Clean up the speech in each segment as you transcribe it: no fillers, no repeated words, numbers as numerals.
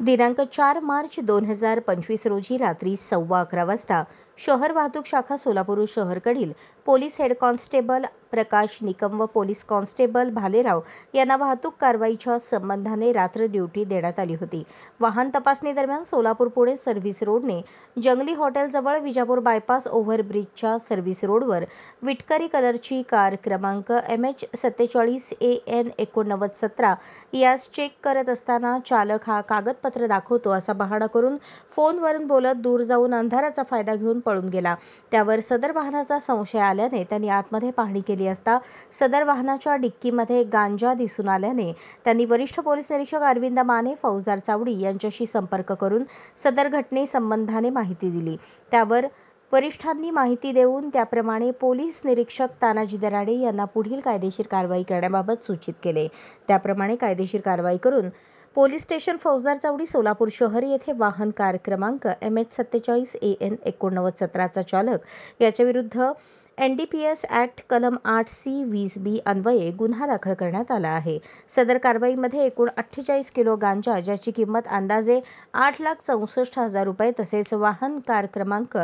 दिनांक 4 मार्च 2025 रोजी रात्री 11:15 वाजता शहर वाहतूक शाखा सोलापूर शहरकडील पोलीस हेड कॉन्स्टेबल प्रकाश निकम व पोलीस कॉन्स्टेबल भालेराव यांना वाहतूक कारवाईच्या संबंधाने रात्र ड्युटी देण्यात आली होती। वाहन तपासणी दरम्यान सोलापूर पुणे सर्व्हिस रोडने जंगली हॉटेलजवळ विजापूर बायपास ओव्हरब्रिजच्या सर्व्हिस रोडवर विटकरी कलरची कार क्रमांक MH47AN 8917 यास चेक करत असताना चालक हा कागदपत्र दाखवतो असा बहाणा करून फोनवरून बोलत दूर जाऊन अंधाराचा फायदा घेऊन पळून गेला। त्यावर सदर वाहनाचा संशय आल्याने त्यांनी आतमध्ये पाहणी केली असता सदर वाहनाच्या डिक्कीमध्ये गांजा दिसून आल्याने त्यांनी वरिष्ठ पोलीस निरीक्षक अरविंद माने, फौजदार चावडी यांच्याशी संपर्क करून सदर घटनेसंबंधाने माहिती दिली। त्यावर वरिष्ठांनी माहिती देऊन त्याप्रमाणे पोलीस निरीक्षक तानाजी दराडे यांना पुढील कायदेशीर कारवाई करण्याबाबत सूचित केले। त्याप्रमाणे कायदेशीर कारवाई करून पोलीस स्टेशन फौजदार चावडी सोलापूर शहर येथे वाहन कार क्रमांक MH47AN 8917 चा चालक याच्या विरुद्ध NDPS ॲक्ट कलम 8C 20B अन्वये गुन्हा दाखल करण्यात आला आहे। सदर कारवाईमध्ये एकूण 48 किलो गांजा ज्याची किंमत अंदाजे 8,64,000 रुपये तसेच वाहन कार क्रमांक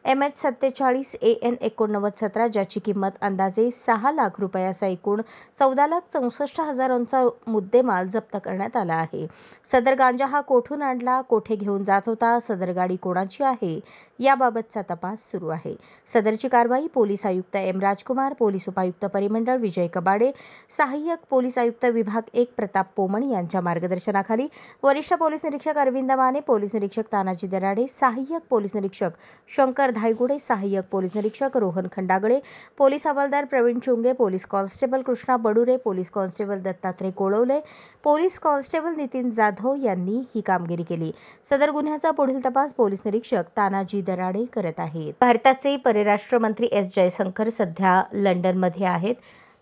MH47AN 8917 ज्याची किंमत अंदाजे 6 लाख रुपये असा एकूण 14,64,000चा मुद्देमाल जप्त करण्यात आला आहे। सदर गांजा हा कोठून आणला, कोठे घेऊन जात होता, सदर गाडी कोणाची आहे याबाबतचा तपास सुरू आहे। सदरची कारवाई पोलीस आयुक्त M राजकुमार, पोलीस उपायुक्त परिमंडळ विजय कबाडे, सहाय्यक पोलीस आयुक्त विभाग 1 प्रताप पोमण यांच्या मार्गदर्शनाखाली वरिष्ठ पोलीस निरीक्षक अरविंद माने, पोलीस निरीक्षक तानाजी दराडे, सहाय्यक पोलीस निरीक्षक शंकर धायगुडे, सहाय्यक पोलीस निरीक्षक रोहन खंडागळे, पोलीस हवालदार Pravin Chunge, police constable Krishna Badure, police constable Dattatray Kolwale, police constable Nitin Jadhav यांनी ही कामगिरी केली। सदर गुन्ह्याचा पुढील तपास पोलीस निरीक्षक तानाजी दराडे करत आहेत। भारताचे परराष्ट्र मंत्री S जयशंकर सध्या लंडनमध्ये आहेत।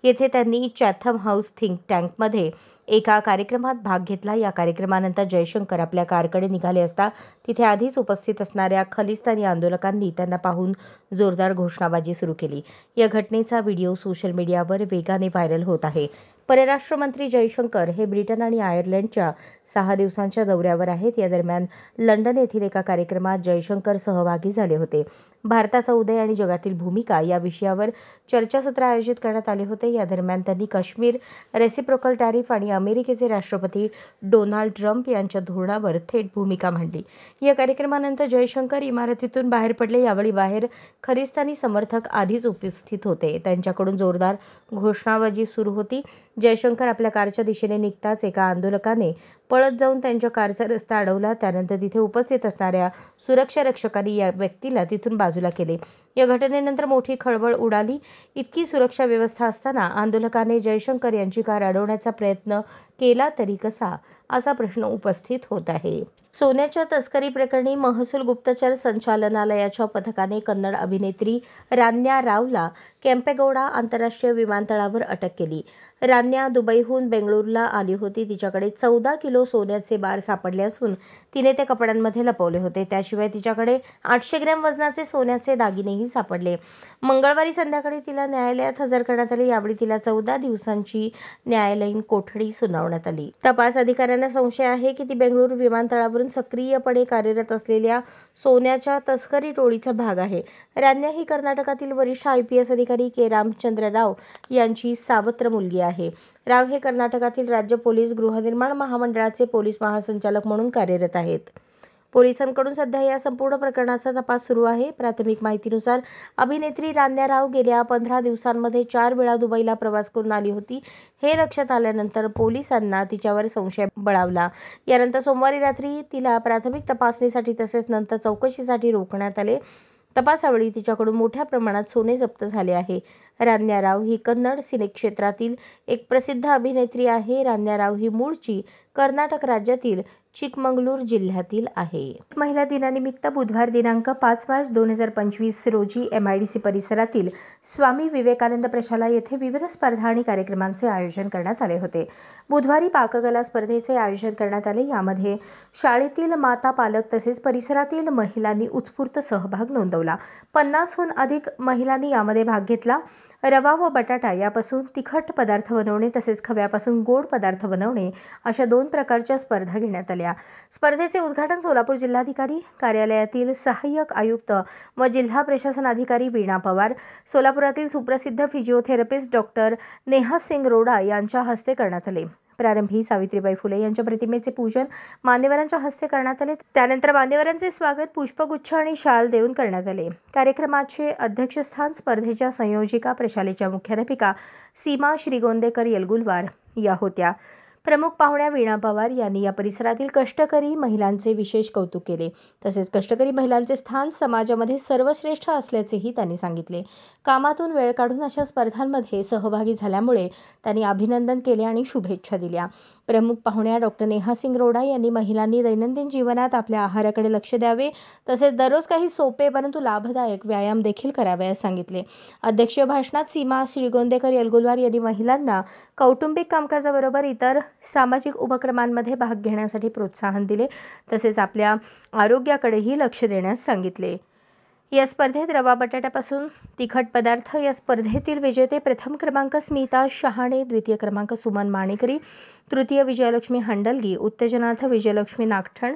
येथे त्यांनी चॅथम हाऊस थिंक टँकमध्ये एका कार्यक्रमात भाग घेतला। या कार्यक्रमानंतर जयशंकर आपल्या कारकडे निघाले असता तिथे आधीच उपस्थित असणाऱ्या खलिस्तानी आंदोलकांनी त्यांना पाहून जोरदार घोषणाबाजी सुरू केली। या घटनेचा व्हिडिओ सोशल मीडियावर वेगाने व्हायरल होत आहे। परराष्ट्र मंत्री जयशंकर हे ब्रिटन आणि आयर्लंडच्या 6 दिवसांच्या दौऱ्यावर आहेत। या दरम्यान लंडन येथील एका कार्यक्रमात जयशंकर सहभागी झाले होते। भारताचा उदय आणि जगातील भूमिका या विषयावर चर्चासत्र आयोजित करण्यात आले होते। या दरम्यान त्यांनी काश्मीर, रेसिप्रोकल टॅरिफ आणि अमेरिकेचे राष्ट्रपती डोनाल्ड ट्रम्प यांच्या धोरणावर थेट भूमिका मांडली। या कार्यक्रमानंतर जयशंकर इमारतीतून बाहेर पडले। यावेळी बाहेर खलिस्तानी समर्थक आधीच उपस्थित होते। त्यांच्याकडून जोरदार घोषणाबाजी सुरू होती। जयशंकर आपल्या कारच्या दिशेने निघताच एका आंदोलकाने पळत जाऊन त्यांच्या कारचा रस्ता अडवला। त्यानंतर तिथे उपस्थित असणाऱ्या सुरक्षा रक्षकांनी या व्यक्तीला तिथून बाजूला केले। या घटनेनंतर मोठी खळबळ उडाली। इतकी सुरक्षा व्यवस्था असताना आंदोलकाने जयशंकर यांची कार अडवण्याचा प्रयत्न केला तरी कसा, असा प्रश्न उपस्थित होत आहे। सोन्याच्या तस्करी प्रकरणी महसूल गुप्तचर संचालनालयाच्या पथकाने कन्नड अभिनेत्री रान्या रावला केंपेगौडा आंतरराष्ट्रीय विमानतळावर अटक केली। रान्या दुबईहून बेंगळुरूला आली होती। तिच्याकडे 14 किलो सोन्याचे बार सापडले असून तिने ते कपड्यांमध्ये लपवले होते। त्याशिवाय तिच्याकडे 800 ग्रॅम वजनाचे सोन्याचे दागिनेही सापडले। मंगळवारी संध्याकाळी तिला न्यायालयात हजर करण्यात आले। यावेळी तिला 14 दिवसांची न्यायालयीन कोठडी सुनावण्यात आली। तपास अधिकाऱ्यांना संशय आहे की ती बेंगळुरू विमानतळावरून सक्रियपणे कार्यरत असलेल्या सोन्याच्या तस्करी टोळीचा भाग आहे। रान्या ही कर्नाटकातील वरिष्ठ IPS अधिकारी के रामचंद्र राव यांची सावत्र मुलगी आहे। राव हे कर्नाटकातील राज्य पोलीस गृहनिर्माण महामंडळाचे पोलीस महासंचालक म्हणून कार्यरत आहेत। पोलिसांकडून सध्या या संपूर्ण प्रकरणाचा तपास सुरू आहे। प्राथमिक माहितीनुसार अभिनेत्री रान्या राव गेल्या 15 दिवसांमध्ये 4 वेळा दुबईला प्रवास करून आली होती। हे लक्षात आल्यानंतर पोलिसांना तिच्यावर संशय बळावला। यानंतर सोमवारी रात्री तिला प्राथमिक तपासणीसाठी तसेच नंतर चौकशीसाठी रोखण्यात आले। तपासावेळी तिच्याकडून मोठ्या प्रमाणात सोने जप्त झाले आहे। रान्या राव ही कन्नड सिनेक्षेत्रातील एक प्रसिद्ध अभिनेत्री आहे। रान्या राव ही मूळची कर्नाटक राज्यातील चिकमंगलूर जिल्ह्यातील आहे। महिला दिनानिमित्त बुधवार दिनांक 5 मार्च 2025 रोजी MIDC परिसरातील स्वामी विवेकानंद प्रशाला येथे विविध स्पर्धा आणि कार्यक्रमांचे आयोजन करण्यात आले होते। बुधवारी पाककला स्पर्धेचे आयोजन करण्यात आले। यामध्ये शाळेतील माता, पालक तसेच परिसरातील महिलांनी उत्स्फूर्त सहभाग नोंदवला। 50हून अधिक महिलांनी यामध्ये भाग घेतला। रवा व बटाटा यापासून तिखट पदार्थ बनवणे तसेच खव्यापासून गोड पदार्थ बनवणे अशा 2 प्रकारच्या स्पर्धा घेण्यात आल्या। स्पर्धेचे उद्घाटन सोलापूर जिल्हाधिकारी कार्यालयातील सहाय्यक आयुक्त व जिल्हा प्रशासन अधिकारी वीणा पवार, सोलापुरातील सुप्रसिद्ध फिजिओथेरपिस्ट डॉक्टर नेहा सिंग रोडा यांच्या हस्ते करण्यात आले। प्रारंभी सावित्रीबाई फुले यांच्या प्रतिमेचे पूजन मान्यवरांच्या हस्ते करण्यात आले। त्यानंतर मान्यवरांचे स्वागत पुष्पगुच्छ आणि शाल देऊन करण्यात आले। कार्यक्रमाचे अध्यक्षस्थान स्पर्धेच्या संयोजिका प्रशालेच्या मुख्याध्यापिका सीमा श्रीगोंदेकर येलगुलवार या होत्या। प्रमुख पाहुण्या वीणा पवार यांनी या परिसरातील कष्टकरी महिलांचे विशेष कौतुक केले। तसेच कष्टकरी महिलांचे स्थान समाजामध्ये सर्वश्रेष्ठ असल्याचेही त्यांनी सांगितले। कामातून वेळ काढून अशा स्पर्धांमध्ये सहभागी झाल्यामुळे त्यांनी अभिनंदन केले आणि शुभेच्छा दिल्या। प्रमुख पाहुण्या डॉक्टर नेहा सिंग रोडा यांनी महिलांनी दैनंदिन जीवनात आपल्या आहाराकडे लक्ष द्यावे तसेच दररोज काही सोपे परंतु लाभदायक व्यायाम देखील करावयास सांगितले। अध्यक्षीय भाषणात सीमा श्रीगोंदेकर येलगुलवार यांनी महिलांना कौटुंबिक कामकाजाबरोबर इतर सामाजिक उपक्रमांमध्ये भाग घेण्यासाठी प्रोत्साहन दिले तसेच आपल्या आरोग्याकडेही लक्ष देण्यास सांगितले। या स्पर्धेत रवा बटाट्यापासून तिखट पदार्थ या स्पर्धेतील विजेते प्रथम क्रमांक स्मिता शहाणे, द्वितीय क्रमांक सुमन माणेकरी, तृतीय विजयलक्ष्मी हंडलगी, उत्तेजनार्थ विजयलक्ष्मी नागठण,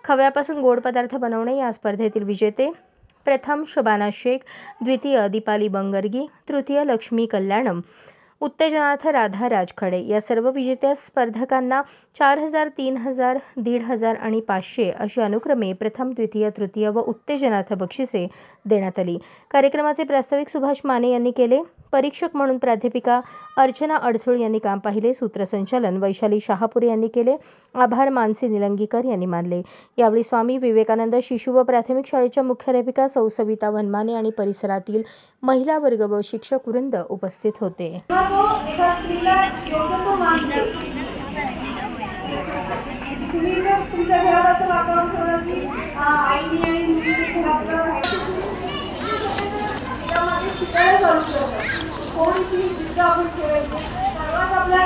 खव्यापासून गोड पदार्थ बनवणे या स्पर्धेतील विजेते प्रथम शबाना शेख, द्वितीय दीपाली बंगरगी, तृतीय लक्ष्मी कल्याणम, उत्तेजनार्थ राधा राजखडे या सर्व विजेत्या स्पर्धकांना 4000, 3000, 1500 आणि 500 अशी अनुक्रमे प्रथम, द्वितीय, तृतीय व उत्तेजनार्थ बक्षिसे देण्यात आली। कार्यक्रमाचे प्रास्ताविक सुभाष माने यांनी केले। परीक्षक म्हणून प्राध्यापिका अर्चना अडसूळ यांनी काम पाहिले। सूत्रसंचालन वैशाली शहापुरे यांनी केले। आभार मानसी निलंगीकर यांनी मानले। यावेळी स्वामी विवेकानंद शिशु व प्राथमिक शाळेच्या मुख्याध्यापिका सौ सविता वनमाने आणि परिसरातील महिला वर्ग व शिक्षक वृंद उपस्थित होते। तुम्ही जर तुमच्या घरात असं वातावरण ठेवलं की आईने आणि मुलीने घरातलं त्यामध्ये शिकायला चालू ठेवलं कोणती जिद्द आपण ठेवायची। सर्वात आपल्या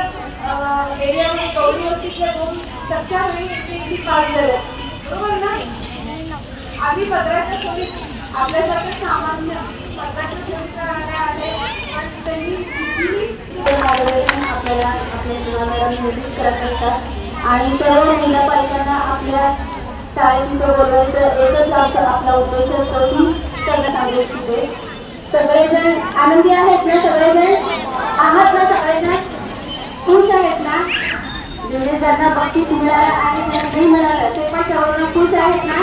एरियामध्ये गौरीवरतीच्या 2 चक्क्या वेळी काढलेल्या बरोबर ना। आधी पत्राच्या खोलीत आपल्यासारखे सामान्य पत्राच्या खोलीत राहण्या आले आणि त्यांनी आपल्याला आपल्या जीवनाला नियोजित करत असतात आणि सर्व महिला पालकांना आपल्या शाळेत बोलवायचं एकच आपला उद्देश असतो की त्यांना सांगायचे सगळेजण आनंदी आहेत ना, सगळेजण आहात ना, सगळेजण खुश आहेत ना। जेवढे त्यांना बक्षीस मिळालं आणि त्यांना नाही मिळालं ते पण सर्वजण खुश आहेत ना,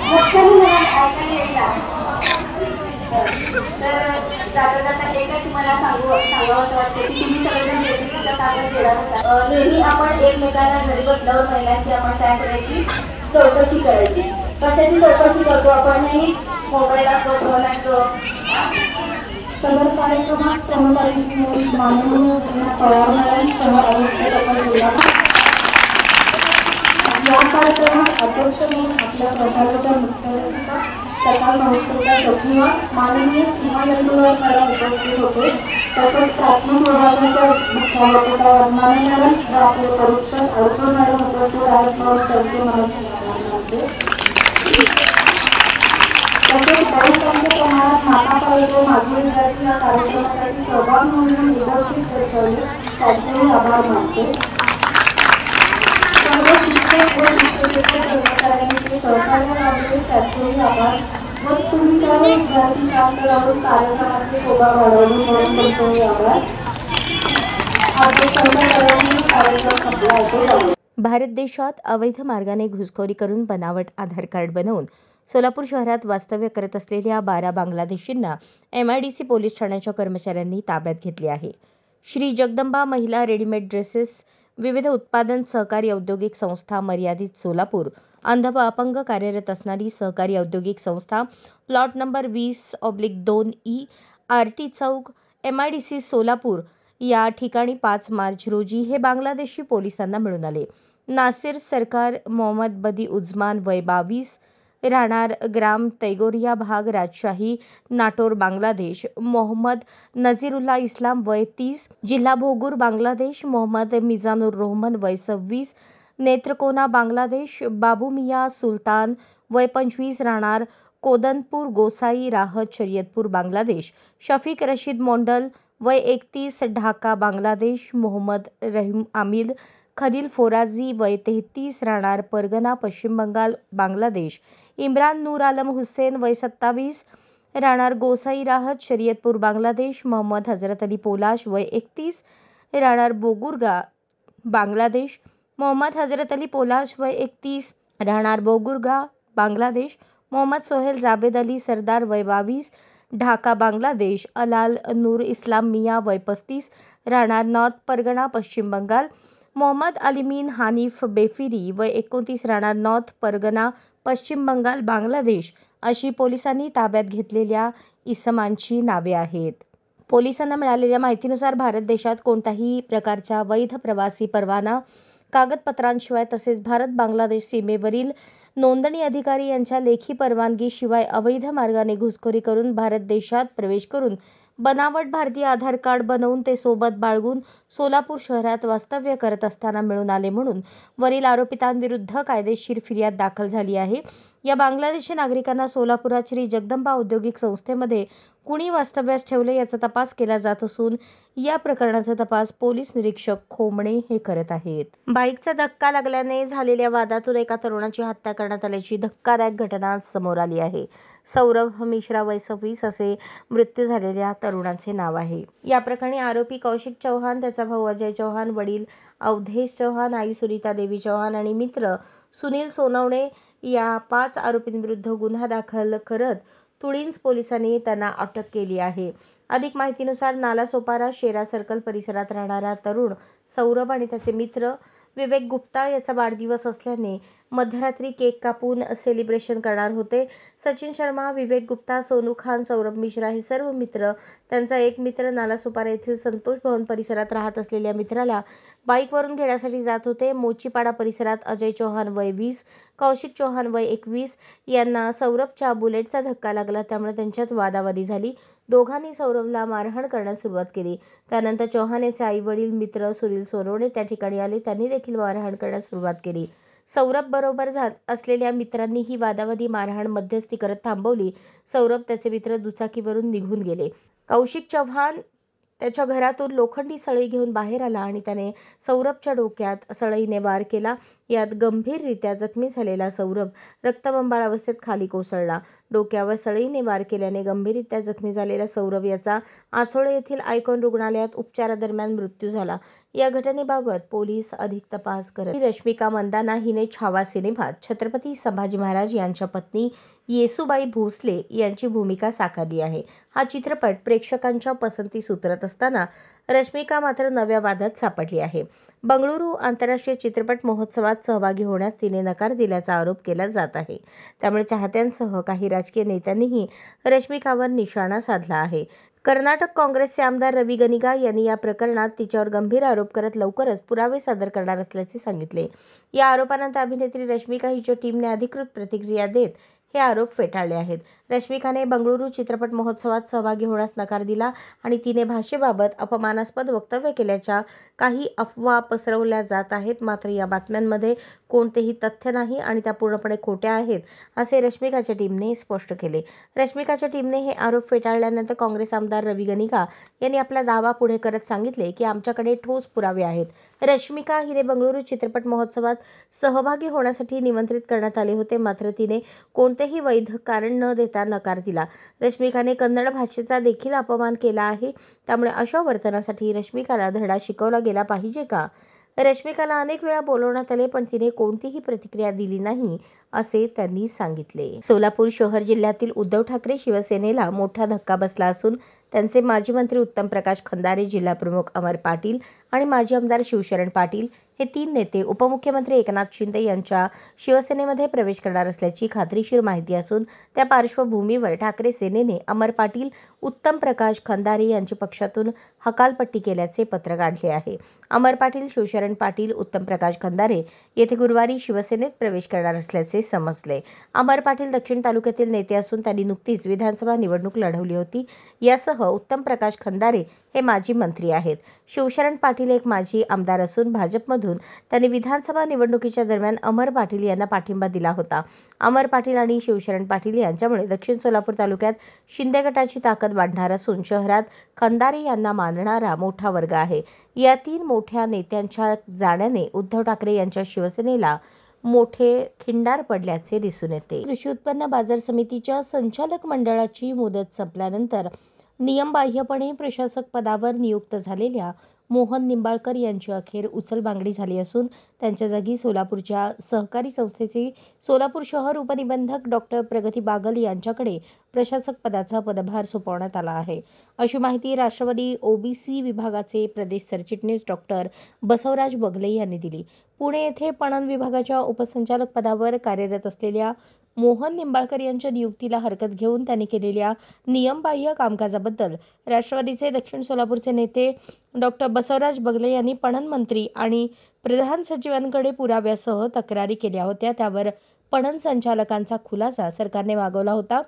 मोठ्याने ऐकायला येतात। तर जाता जाता एकच मला सांगावं वाटतं की तुम्ही सगळेजण वेगवेगळ्या ताकद देणार। नेहमी आपण एकमेकांना घरी बसल्यावर महिलांची आपण काय करायची चौकशी करायची। कशाची चौकशी करतो आपण नाही मोबाईल असतो, फोन असतो। सदर कार्यक्रमात सहभागी माननीय पवारांसह या कार्यक्रमात अध्यक्ष म्हणून आपल्या प्रसाराच्या मुख्याध्यापिका सकाळ संस्थेच्या सचिव माननीय सीमा येलगुलवार मला उपस्थित होते। तसेच प्राथमिक विभागाच्या मुख्याध्यापिका वनमाने व आपले परीक्षक अडसूळ मॅडम उपस्थित आहेत म्हणून त्यांचे मनस्वी तसेच बहुसंख्य प्रमाणात माता पालक व माजी विद्यार्थी या कार्यक्रमासाठी सहभागी म्हणून लीडरशिप दर्शवली त्यांचेही आभार मानते। सर्व शिक्षक व शिक्षकेतर कर्मचाऱ्यांचे सहकार्य लाभले त्यांचेही आभार व तुम्ही सर्व विद्यार्थी शांत राहून कार्यक्रमाची शोभा वाढवली म्हणून तुमचेही आभार। आपले सहकार्याने कार्यक्रम संपला असे झाले। भारत देशात अवैध मार्गाने घुसखोरी करून बनावट आधार कार्ड बनवून सोलापूर शहरात वास्तव्य करत असलेल्या 12 बांगलादेशींना MIDC पोलीस ठाण्याच्या कर्मचाऱ्यांनी ताब्यात घेतले आहे। श्री जगदंबा महिला रेडीमेड ड्रेसेस विविध उत्पादन सहकारी औद्योगिक संस्था मर्यादित सोलापूर, अंध व अपंग कार्यरत असणारी सहकारी औद्योगिक संस्था, प्लॉट नंबर 20/2E, RT चौक, MIDC सोलापूर या ठिकाणी 5 मार्च रोजी हे बांगलादेशी पोलिसांना मिळून आले। नासिर सरकार मोहम्मद बदी उस्मान वय 22, राहणार ग्राम तैगोरिया भाग राजशाही नाटोर बांगलादेश, मोहम्मद नजीरुल्ला इस्लाम वय 30, जिल्हा भोगूर बांगलादेश, मोहम्मद मिजानुर रोहमन वय 26, नेत्रकोना बांगलादेश, बाबू मिया सुलतान वय 25, राहणार कोदनपूर गोसाई राहत शरीयतपूर बांगलादेश, शफीक रशीद मोंडल वय 31 ढाका बांगलादेश, मोहम्मद रहीम आमिल खलील फोराजी वय 33 राहणार परगणा पश्चिम बंगाल बांगलादेश, इम्रान नूर आलम हुसेन वय 27 राहणार गोसाई राहत शरीयतपूर बांगलादेश, मोहम्मद हजरत अली पोलाश वय 31 राहणार बोगुरगा बांगलादेश, मोहम्मद हजरत अली पोलाश वय 31 राहणार बोगुरगा बांगलादेश, मोहम्मद सोहेल जावेद अली सरदार वय 22 ढाका बांगलादेश, अलाल नूर इस्लाम मियाँ वय 35 राहणार नॉर्थ परगणा पश्चिम बंगाल, मोहम्मद अलीमीन हानिफ बेफिरी वय 29 राहणार नॉर्थ परगणा पश्चिम बंगाल बांगलादेश अशी पोलिसांनी ताब्यात घेतलेल्या इसमांची नावे आहेत. पोलिसांना मिळालेल्या माहितीनुसार भारत देशात कोणत्याही प्रकारच्या वैध प्रवासी परवाना, कागदपत्रांशिवाय तसेच भारत-बांगलादेश सीमेवरील नोंदणी अधिकारी यांच्या लेखी परवानगीशिवाय अवैध मार्गाने घुसखोरी करून भारत देशात प्रवेश करून बनावट भारतीय आधार कार्ड बनवून ते सोबत बाळगून सोलापूर शहरात वास्तव्य करत असताना मिळून आले म्हणून वरील आरोपितांविरुद्ध कायदेशीर फिर्याद दाखल झाली आहे. या बांगलादेशी नागरिकांना सोलापुरात श्री जगदंबा औद्योगिक संस्थेमध्ये कुणी वास्तव्यास ठेवले याचा तपास केला जात असून या प्रकरणाचा तपास पोलीस निरीक्षक खोमणे हे करत आहेत. बाईकचा धक्का लागल्याने झालेल्या वादातून एका तरुणाची हत्या करण्यात आल्याची धक्कादायक घटना समोर आली आहे. सौरभ मिश्रा वय 26 असे मृत्यू झालेल्या तरुणाचे नाव आहे. या प्रकरणी आरोपी कौशिक चौहान, त्याचा भाऊ अजय चौहान, वडील अवधेश चौहान, आई सुनीता देवी चौहान आणि मित्र सुनील सोनवणे या 5 आरोपींविरुद्ध गुन्हा दाखल करत तुळींज पोलिसांनी त्यांना अटक केली आहे. अधिक माहितीनुसार नालासोपारा शेरा सर्कल परिसरात राहणारा तरुण सौरभ आणि त्याचे मित्र विवेक गुप्ता याचा वाढदिवस असल्याने मध्यरात्री केक कापून सेलिब्रेशन करणार होते. सचिन शर्मा, विवेक गुप्ता, सोनू खान, सौरभ मिश्रा हे सर्व मित्र त्यांचा एक मित्र नालासोपारा येथील संतोष भवन परिसरात राहत असलेल्या मित्राला बाईकवरून घेण्यासाठी जात होते. मोचीपाडा परिसरात अजय चौहान वय 20, कौशिक चौहान वय 21 यांना सौरभच्या बुलेटचा धक्का लागला, त्यामुळे त्यांच्यात वादावादी झाली. दोघांनी सौरभला मारहाण करण्यास सुरुवात केली. त्यानंतर चौहान याचे आई-वडील, मित्र सुनील सोनवणे त्या ठिकाणी आले. त्यांनी देखील मारहाण करण्यास सुरुवात केली. सौरभ बरोबर असलेल्या मित्रांनी ही वादावादी मारहाण मध्यस्थी करत थांबवली. सौरभ त्याचे मित्र दुचाकीवरून निघून गेले. कौशिक चौहान त्याच्या घरातून लोखंडी सळई घेऊन बाहेर आला आणि त्याने सौरभच्या डोक्यात सळईने वार केला. यात गंभीररित्या जखमी झालेला सौरभ रक्तबंबाळ अवस्थेत खाली कोसळला. डोक्यावर सळईने वार केल्याने गंभीररित्या जखमी झालेला सौरभ याचा आचोळे येथील आयकॉन रुग्णालयात उपचारादरम्यान मृत्यू झाला. या घटनेबाबत पोलीस अधिक तपास करत रश्मिका मंदाना हिने छावा सिनेमात छत्रपती संभाजी महाराज यांच्या पत्नी येसूबाई भोसले यांची भूमिका साकारली आहे. हा चित्रपट प्रेक्षकांच्या पसंतीस उतरत असताना रश्मिका मात्र नव्या वादात सापडली आहे. बंगळुरू आंतरराष्ट्रीय चित्रपट महोत्सवात सहभागी होण्यास तिने नकार दिल्याचा आरोप केला जात आहे. त्यामुळे चाहत्यांसह काही राजकीय नेत्यांनीही रश्मिकावर निशाणा साधला आहे. कर्नाटक काँग्रेसचे आमदार रवी गनिगा यांनी या प्रकरणात तिच्यावर गंभीर आरोप करत लवकरच पुरावे सादर करणार असल्याचे सांगितले. या आरोपानंतर अभिनेत्री रश्मिका हिच्या टीमने अधिकृत प्रतिक्रिया देत हे आरोप फेटाळले आहेत. रश्मिकाने बंगळुरू चित्रपट महोत्सवात सहभागी होण्यास नकार दिला आणि तिने भाषेबाबत अपमानास्पद वक्तव्य केल्याच्या काही अफवा पसरवल्या जात आहेत. मात्र या बातम्यांमध्ये कोणतेही तथ्य नाही आणि त्या पूर्णपणे खोट्या आहेत, असे रश्मिकाच्या टीमने स्पष्ट केले. रश्मिकाच्या टीमने हे आरोप फेटाळल्यानंतर काँग्रेस आमदार रवी गनिगा यांनी आपला दावा पुढे करत सांगितले की आमच्याकडे ठोस पुरावे आहेत. रश्मिका हिने बंगळुरू चित्रपट महोत्सवात सहभागी होण्यासाठी निमंत्रित करण्यात आले होते, मात्र तिने कोणतेही वैध कारण न देता नकार दिला. रश्मिकाने कन्नड भाषेचा देखील अपमान केला आहे. त्यामुळे अशा वर्तनासाठी रश्मिकाला धडा शिकवला गेला पाहिजे का? रश्मिकाला अनेक वेळा बोलवण्यात आले पण तिने कोणतीही प्रतिक्रिया दिली नाही, असे त्यांनी सांगितले. सोलापूर शहर जिल्ह्यातील उद्धव ठाकरे शिवसेनेला मोठा धक्का बसला असून त्यांचे माजी मंत्री उत्तम प्रकाश खंदारे, जिल्हाप्रमुख अमर पाटील आणि माजी आमदार शिवशरण पाटील हे 3 नेते उपमुख्यमंत्री एकनाथ शिंदे यांच्या शिवसेनेमध्ये प्रवेश करणार असल्याची खात्रीशीर माहिती असून त्या पार्श्वभूमीवर ठाकरे सेनेने अमर पाटील, उत्तम प्रकाश खंदारे यांची पक्षातून हकालपट्टी केल्याचे पत्र काढले आहे. अमर पाटील, शिवशरण पाटील, उत्तम प्रकाश खंदारे येथे गुरुवारी शिवसेनेत प्रवेश करणार असल्याचे समजले. अमर पाटील दक्षिण तालुक्यातील नेते असून त्यांनी नुकतीच विधानसभा निवडणूक लढवली होती. यासह उत्तम प्रकाश खंदारे हे माजी मंत्री आहेत. शिवशरण पाटील पाटील एक माजी आमदार असून भाजपमधून त्यांनी विधानसभा निवडणुकीच्या दरम्यान अमर पाटील यांना पाठिंबा दिला होता. अमर पाटील आणि शिवशरण पाटील यांच्यामुळे दक्षिण सोलापूर तालुक्यात शिंदे गटाची ताकद वाढणार असून शहरात खंदारे यांना मानणारा मोठा वर्ग आहे. या 3 मोठ्या नेत्यांच्या जाण्याने उद्धव ठाकरे यांच्या शिवसेनेला मोठे खिंडार पडल्याचे दिसून येते. कृषी उत्पन्न बाजार समितीच्या संचालक मंडळाची मुदत संपल्यानंतर नियमबाह्यपणे प्रशासक पदावर नियुक्त झालेल्या मोहन निंबाळकर यांची अखेर उचलबांगडी झाली असून त्यांच्या जागी सोलापूरच्या सहकारी संस्थेचे सोलापूर शहर उपनिबंधक डॉक्टर प्रगती बागल यांच्याकडे प्रशासक पदाचा पदभार सोपवण्यात आला आहे, अशी माहिती राष्ट्रवादी ओबीसी विभागाचे प्रदेश सरचिटणीस डॉक्टर बसवराज बगले यांनी दिली. पुणे येथे पणन विभागाच्या उपसंचालक पदावर कार्यरत असलेल्या मोहन निंबाळकर यांच्या नियुक्तीला हरकत घेऊन त्यांनी केलेल्या नियमबाह्य कामकाजाबद्दल राष्ट्रवादीचे दक्षिण सोलापूरचे नेते डॉक्टर बसवराज बगले यांनी पणन मंत्री आणि प्रधान सचिवांकडे पुराव्यासह तक्रारी केल्या होत्या. त्यावर पणन संचालकांचा खुलासा सरकारने मागवला होता.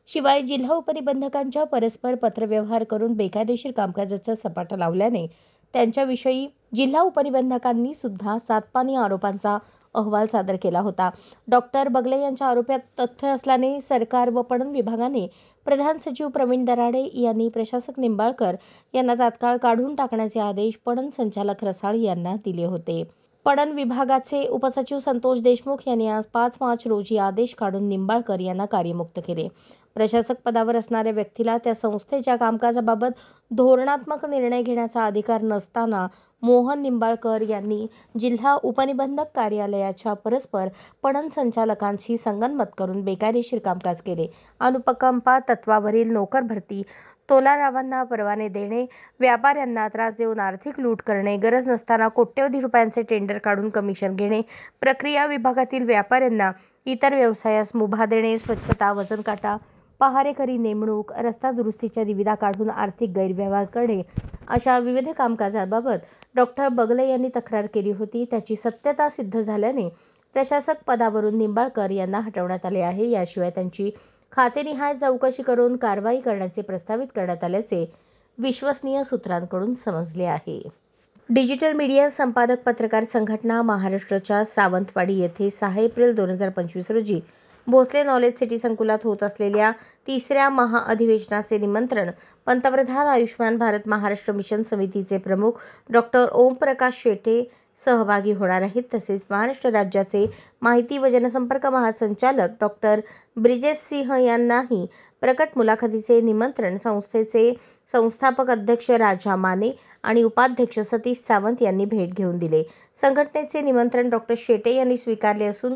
शिवाय जिल्हा उपनिबंधकांच्या परस्पर पत्रव्यवहार करून बेकायदेशीर कामकाजाचा सपाटा लावल्याने त्यांच्याविषयी जिल्हा उपनिबंधकांनी सुद्धा सातपानी आरोपांचा अहवाल सादर केला होता. डॉक्टर बगले यांच्या आरोपात तथ्य असल्याने सरकार व पणन विभागाने प्रधान सचिव प्रवीण दराडे यांनी प्रशासक निंबाळकर यांना तात्काळ काढून टाकण्याचे आदेश पणन संचालक रसाळ यांना दिले होते. पणन विभागाचे उपसचिव संतोष देशमुख यांनी आज 5 मार्च रोजी आदेश काढून निंबाळकर यांना कार्यमुक्त केले. प्रशासक पदावर असणाऱ्या व्यक्तीला त्या संस्थेच्या कामकाजाबाबत धोरणात्मक निर्णय घेण्याचा अधिकार नसताना मोहन निंबाळकर यांनी जिल्हा उपनिबंधक कार्यालयाच्या परस्पर पणन संचालकांशी संगनमत करून बेकायदेशीर कामकाज केले. अनुकंपा तत्वावरील नोकर भरती, तोलारावांना परवाने देणे, व्यापाऱ्यांना त्रास देऊन आर्थिक लूट करणे, गरज नसताना कोट्यवधी रुपयांचे टेंडर काढून कमिशन घेणे, प्रक्रिया विभागातील व्यापाऱ्यांना इतर व्यवसायास मुभा देणे, स्वच्छता, वजनकाटा, पहारेकरी नेमणूक, रस्ता दुरुस्तीच्या निविदा काढून आर्थिक गैरव्यवहार करणे अशा विविध कामकाजाबाबत डॉक्टर बगले यांनी तक्रार केली होती. त्याची सत्यता सिद्ध झाल्याने प्रशासक पदावरून निंबाळकर यांना हटवण्यात आले आहे. याशिवाय त्यांची खातेनिहाय चौकशी करून कारवाई करण्याचे प्रस्तावित करण्यात आल्याचे विश्वसनीय सूत्रांकडून समजले आहे. डिजिटल मीडिया संपादक पत्रकार संघटना महाराष्ट्राच्या सावंतवाडी येथे 6 एप्रिल 2025 रोजी भोसले नॉलेज सिटी संकुलात होत असलेल्या 3ऱ्या महाअधिवेशनाचे निमंत्रण पंतप्रधान आयुष्मान भारत महाराष्ट्र मिशन समितीचे प्रमुख डॉक्टर ओमप्रकाश शेटे सहभागी होणार आहेत. तसेच महाराष्ट्र राज्याचे माहिती व जनसंपर्क महासंचालक डॉक्टर ब्रिजेश सिंह यांनाही प्रकट मुलाखतीचे निमंत्रण संस्थेचे संस्थापक अध्यक्ष राजा माने आणि उपाध्यक्ष सतीश सावंत यांनी भेट घेऊन दिले. संघटनेचे निमंत्रण डॉक्टर शेटे यांनी स्वीकारले असून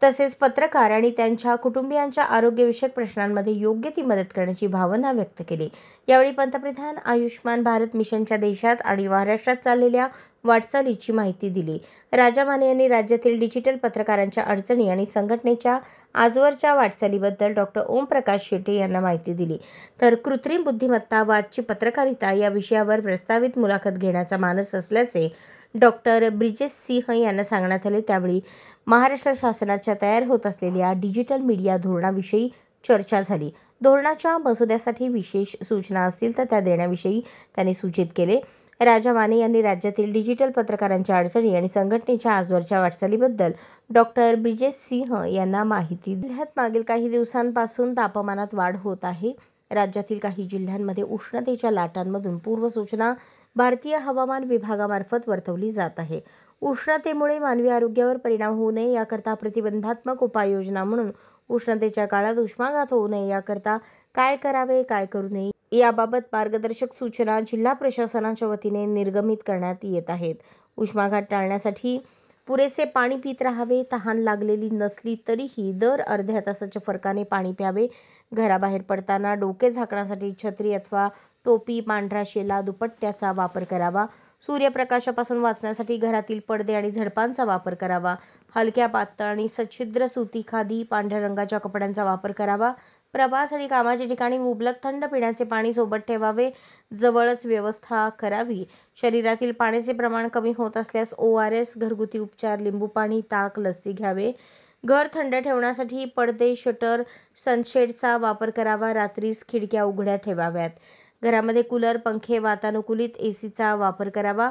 तसेच पत्रकार आणि त्यांच्या कुटुंबियांच्या आरोग्यविषयक प्रश्नांमध्ये योग्य ती मदत करण्याची भावना व्यक्त केली. यावेळी पंतप्रधान आयुष्मान भारत मिशनच्या देशात आणि महाराष्ट्रात चाललेल्या वाटचालीची माहिती दिली. राजा माने यांनी राज्यातील डिजिटल पत्रकारांच्या अडचणी आणि संघटनेच्या आजवरच्या वाटचालीबद्दल डॉक्टर ओमप्रकाश शेटे यांना माहिती दिली. तर कृत्रिम बुद्धिमत्ता व आजची पत्रकारिता या विषयावर प्रस्तावित मुलाखत घेण्याचा मानस असल्याचे डॉक्टर ब्रिजेश सिंह यांना सांगण्यात आले. त्यावेळी महाराष्ट्र शासनाच्या तयार होत असलेल्या डिजिटल मीडिया धोरणाविषयी चर्चा झाली. धोरणाच्या मसुद्यासाठी विशेष सूचना असतील तर त्या देण्याविषयी त्यांनी सूचित केले. राजा माने यांनी राज्यातील डिजिटल पत्रकारांच्या अडचणी आणि संघटनेच्या आजवरच्या वाटचालीबद्दल डॉक्टर ब्रिजेश सिंह यांना माहिती दिली. जिल्ह्यात मागील काही दिवसांपासून तापमानात वाढ होत आहे. राज्यातील काही जिल्ह्यांमध्ये उष्णतेच्या लाटांमधून पूर्वसूचना भारतीय हवामान विभागामार्फत वर्तवली जात आहे. उष्णतेमुळे मानवी आरोग्यावर परिणाम होऊ नये याकरता प्रतिबंधात्मक उपाययोजना म्हणून उष्णतेच्या काळात उष्माघात होऊ नये याकरता काय करावे, काय करू नये याबाबत मार्गदर्शक सूचना जिल्हा प्रशासनाच्या वतीने निर्गमित करण्यात येत आहेत. उष्माघात टाळण्यासाठी पुरेसे पाणी पित राहावे. तहान लागलेली नसली तरीही दर अर्ध्या तासाच्या फरकाने पाणी प्यावे. घराबाहेर पडताना डोके झाकण्यासाठी छत्री अथवा टोपी, पांढरा शेला, दुपट्ट्याचा वापर करावा. सूर्यप्रकाशापासून वाचण्यासाठी घरातील पडदे आणि झडपांचा वापर करावा. हलक्या, पातळ आणि सच्छिद्र सुती, खादी, पांढऱ्या रंगाच्या कपड्यांचा वापर करावा. प्रवास आणि कामाच्या ठिकाणी मुबलक थंड पिण्याचे पाणी सोबत ठेवावे. जवळच व्यवस्था करावी. शरीरातील पाण्याचे प्रमाण कमी होत असल्यास ORS, घरगुती उपचार, लिंबू पाणी, ताक, लस्सी घ्यावे. घर थंड ठेवण्यासाठी पडदे, शटर, सनशेडचा वापर करावा. रात्रीस खिडक्या उघड्या ठेवाव्यात. घरामध्ये कूलर, पंखे, वातानुकूलित एसीचा वापर करावा.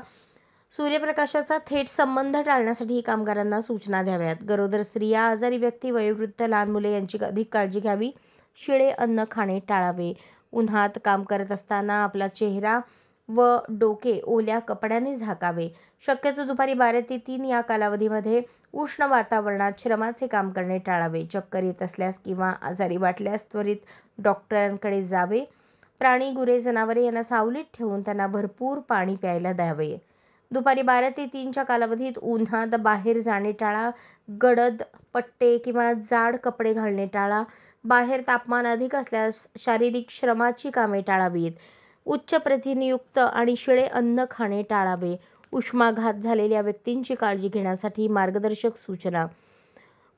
सूर्यप्रकाशाचा थेट संबंध टाळण्यासाठी कामगारांना सूचना द्याव्यात. गरोदर स्त्रिया, आजारी व्यक्ती, वयोवृद्ध, लहान मुले यांची अधिक काळजी घ्यावी. शिळे अन्न खाणे टाळावे. उन्हात काम करत असताना आपला चेहरा व डोके ओल्या कपड्याने झाकावे. शक्यतो दुपारी 12 ते 3 या कालावधीमध्ये उष्ण वातावरणात श्रमाचे काम करणे टाळावे. चक्कर येत असल्यास किंवा आजारी वाटल्यास त्वरित डॉक्टरांकडे जावे. प्राणी, गुरे, जनावरे यांना सावलीत ठेवून त्यांना भरपूर पाणी प्यायला द्यावे. दुपारी 12 ते 3च्या कालावधीत उन्हात बाहेर जाणे टाळा. गडद पट्टे किंवा जाड कपडे घालणे टाळा. बाहेर तापमान अधिक असल्यास शारीरिक श्रमाची कामे टाळावीत. उच्च प्रथिनयुक्त आणि शिळे अन्न खाणे टाळावे. उष्माघात झालेल्या व्यक्तींची काळजी घेण्यासाठी मार्गदर्शक सूचना.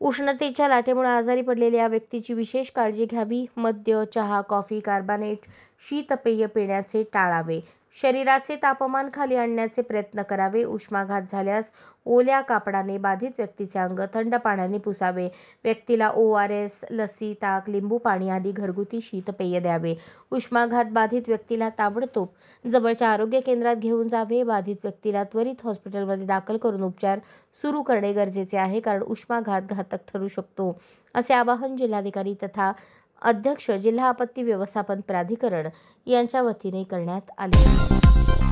उष्णतेच्या लाटेमुळे आजारी पडलेल्या व्यक्तीची विशेष काळजी घ्यावी. मद्य, चहा, कॉफी, कार्बोनेट, शीतपेय पिण्याचे टाळावे. शरीराचे तापमान खाली आणण्याचे प्रयत्न करावे. उष्माघात झाल्यास ओल्या कापडाने बाधित व्यक्तीचे अंग थंड पाण्याने पुसावे. व्यक्तीला ORS, लस्सी, ताक, लिंबू पाणी आदी घरगुती शीतपेय द्यावे. उष्माघात बाधित व्यक्तीला ताबडतोब जवळच्या आरोग्य केंद्रात घेऊन जावे. बाधित व्यक्तीला त्वरित हॉस्पिटलमध्ये दाखल करून उपचार सुरू करणे गरजेचे आहे, कारण उष्माघात घातक ठरू शकतो, असे आवाहन जिल्हाधिकारी तथा अध्यक्ष जिल्हा आपत्ती व्यवस्थापन प्राधिकरण यांच्या वतीने करण्यात आले.